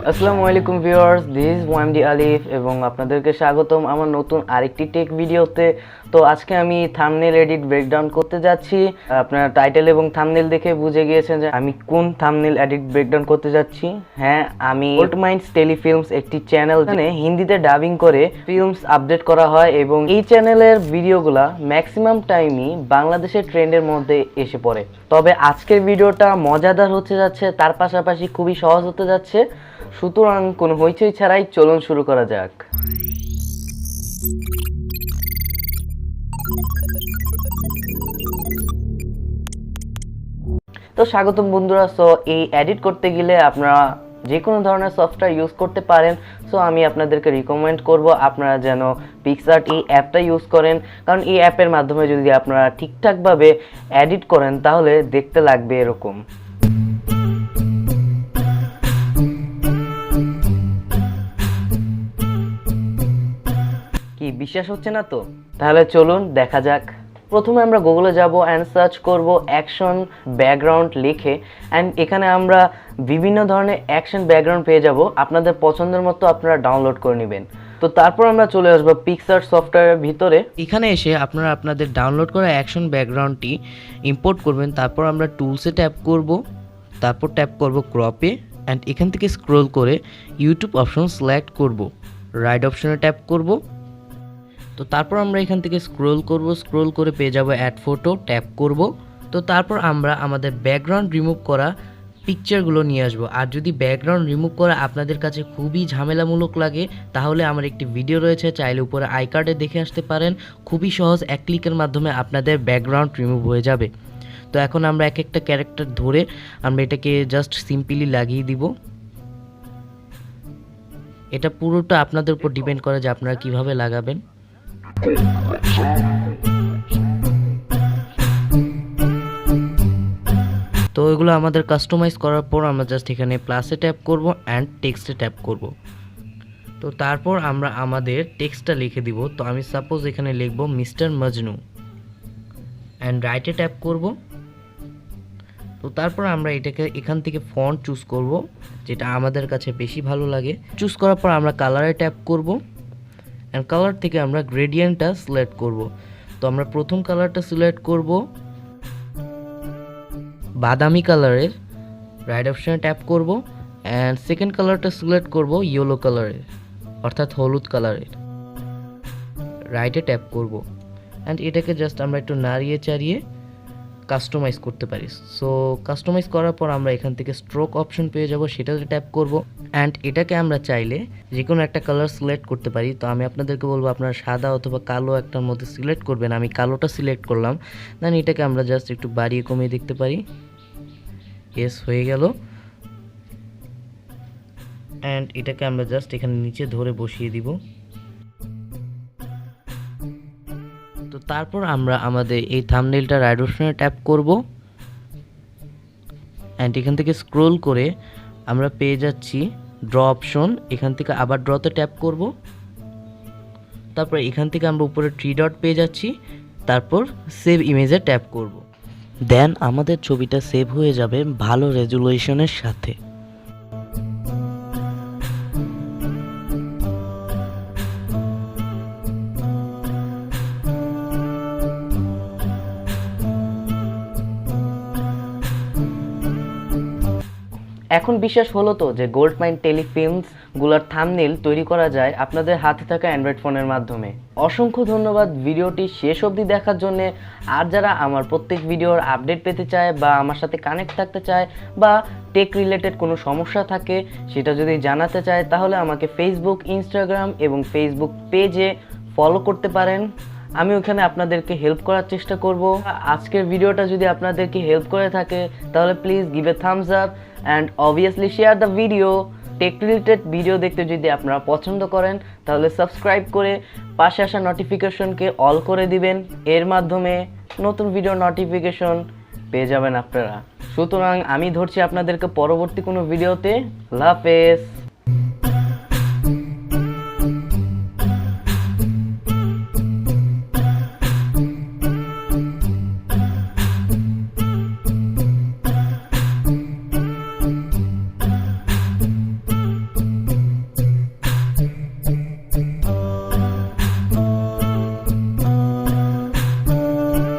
আসসালামু আলাইকুম viewers, this is ওয়ামডি আলিফ এবং আপনাদেরকে স্বাগতম আমার নতুন আরেকটি টেক ভিডিওতে। তো আজকে আমি থাম্বনেল এডিট ব্রেকডাউন করতে যাচ্ছি। আপনারা টাইটেল এবং থাম্বনেল দেখে বুঝে গিয়েছেন যে আমি কোন থাম্বনেল এডিট ব্রেকডাউন করতে যাচ্ছি। হ্যাঁ, আমি গোল্ডমাইন্স টেলিফিল্মস একটি চ্যানেল, যেখানে হিন্দিতে ডাবিং করে ফিল্মস আপডেট করা হয় এবং এই চ্যানেলের ভিডিওগুলা ম্যাক্সিমাম টাইমই বাংলাদেশের ট্রেন্ডের মধ্যে এসে পড়ে। তবে আজকের ভিডিওটা মজাদার হতে যাচ্ছে, তার পাশাপাশি খুবই সহজ হতে যাচ্ছে। সুতরাং কোনো হইচই ছাড়াই চলুন শুরু করা যাক। তো স্বাগতম বন্ধুরা। সো এই এডিট করতে গেলে আপনারা যে কোনো ধরনের সফটওয়্যার ইউজ করতে পারেন। সো আমি আপনাদেরকে রিকমেন্ড করব আপনারা যেন পিক্সআর্ট এই অ্যাপটা ইউজ করেন, কারণ এই অ্যাপের মাধ্যমে যদি আপনারা ঠিকঠাকভাবে এডিট করেন তাহলে দেখতে লাগবে এরকম। কি বিশ্বাস হচ্ছে না তো? তাহলে চলুন দেখা যাক। প্রথমে আমরা গুগলে যাব অ্যান্ড সার্চ করব অ্যাকশন ব্যাকগ্রাউন্ড লিখে, অ্যান্ড এখানে আমরা বিভিন্ন ধরনের অ্যাকশন ব্যাকগ্রাউন্ড পেয়ে যাব। আপনাদের পছন্দের মতো আপনারা ডাউনলোড করে নেবেন। তো তারপর আমরা চলে আসবো পিক্সআর্ট সফটওয়্যারের ভিতরে। এখানে এসে আপনারা আপনাদের ডাউনলোড করা অ্যাকশন ব্যাকগ্রাউন্ডটি ইম্পোর্ট করবেন। তারপর আমরা টুলসে ট্যাপ করব, তারপর ট্যাপ করব ক্রপে, অ্যান্ড এখান থেকে স্ক্রল করে ইউটিউব অপশন সিলেক্ট করব, রাইট অপশনে ট্যাপ করব। তো তারপর আমরা এখান থেকে স্ক্রল করে পেয়ে যাব অ্যাড ফটো, ট্যাপ করব। তো তারপর আমরা আমাদের ব্যাকগ্রাউন্ড রিমুভ করা পিকচারগুলো নিয়ে আসব। আর যদি ব্যাকগ্রাউন্ড রিমুভ করা আপনাদের কাছে খুবই ঝামেলামূলক লাগে তাহলে আমার একটি ভিডিও রয়েছে, চাইলে উপরে আই কার্ডে দেখে আসতে পারেন। খুবই সহজ, এক ক্লিকের মাধ্যমে আপনাদের ব্যাকগ্রাউন্ড রিমুভ হয়ে যাবে। তো এখন আমরা এক একটা ক্যারেক্টার ধরে আমরা এটাকে জাস্ট সিম্পলি লাগিয়ে দিব। এটা পুরোটা আপনাদের উপর ডিপেন্ড করে যে আপনারা কিভাবে লাগাবেন। তো এগুলো আমাদের কাস্টমাইজ করার পর আমরা জাস্ট এখানে প্লাসে ট্যাপ করব অ্যান্ড টেক্সটে ট্যাপ করব। তো তারপর আমরা আমাদের টেক্সটটা লিখে দিব। তো আমি সাপোজ এখানে লিখব মিস্টার মজনু, অ্যান্ড রাইটে ট্যাপ করব। তো তারপর আমরা এটাকে এখান থেকে ফন্ট চুজ করব, যেটা আমাদের কাছে বেশি ভালো লাগে। চুজ করার পর আমরা কালারে ট্যাপ করব, অ্যান্ড কালার থেকে আমরা গ্রেডিয়েন্টটা সিলেক্ট করব। তো আমরা প্রথম কালারটা সিলেক্ট করব বাদামি কালারের, রাইট অপশনে ট্যাপ করব, অ্যান্ড সেকেন্ড কালারটা সিলেক্ট করব ইয়েলো কালারের, অর্থাৎ হলুদ কালারের, রাইটে ট্যাপ করব। অ্যান্ড এটাকে জাস্ট আমরা একটু নাড়িয়ে চাড়িয়ে কাস্টমাইজ করতে পারি। সো কাস্টমাইজ করার পর আমরা এখান থেকে স্ট্রোক অপশন পেয়ে যাব, সেটাতে ট্যাপ করব। অ্যান্ড এটাকে আমরা চাইলে যে কোনো একটা কালার সিলেক্ট করতে পারি। তো আমি আপনাদেরকে বলবো আপনারা সাদা অথবা কালো একটার মধ্যে সিলেক্ট করবেন। আমি কালোটা সিলেক্ট করলাম। দেন এটাকে আমরা জাস্ট একটু বাড়িয়ে কমিয়ে দেখতে পারি। ইয়েস, হয়ে গেল। অ্যান্ড এটাকে আমরা জাস্ট এখানে নিচে ধরে বসিয়ে দিব। তো তারপর আমরা আমাদের এই থাম্বনেলটা রাইট অপশনে ট্যাপ করব, অ্যান্ড এখান থেকে স্ক্রল করে আমরা পেয়ে যাচ্ছি ড্র অপশন। এখান থেকে আবার ড্রতে ট্যাপ করব। তারপর এখান থেকে আমরা উপরে 3 ডট পেয়ে যাচ্ছি। তারপর সেভ ইমেজে ট্যাপ করব। দেন আমাদের ছবিটা সেভ হয়ে যাবে ভালো রেজুলেশনের সাথে। এখন বিশ্বাস হলো তো যে গোল্ডমাইন টেলিফিল্মস গুলার থাম্বনেল তৈরি করা যায় আপনাদের হাতে থাকা অ্যান্ড্রয়েড ফোনের মাধ্যমে। অসংখ্য ধন্যবাদ ভিডিওটি শেষ অবধি দেখার জন্য। আর যারা আমার প্রত্যেক ভিডিওর আপডেট পেতে চায় বা আমার সাথে কানেক্ট থাকতে চায় বা টেক রিলেটেড কোনো সমস্যা থাকে সেটা যদি জানাতে চায় তাহলে আমাকে ফেসবুক, ইনস্টাগ্রাম এবং ফেসবুক পেজে ফলো করতে পারেন। আমি ওখানে আপনাদেরকে হেল্প করার চেষ্টা করব। আজকের ভিডিওটা যদি আপনাদেরকে হেল্প করে থাকে তাহলে please give a Thums up and obviously share the video. Tech related video দেখতে যদি আপনারা পছন্দ করেন তাহলে সাবস্ক্রাইব করে পাশে আসা নোটিফিকেশনকে অল করে দিবেন। এর মাধ্যমে নতুন ভিডিও নোটিফিকেশন পেয়ে যাবেন আপনারা। সুতরাং আমি ধরছি আপনাদেরকে পরবর্তী কোনো ভিডিওতে। আল্লাহ হাফেজ।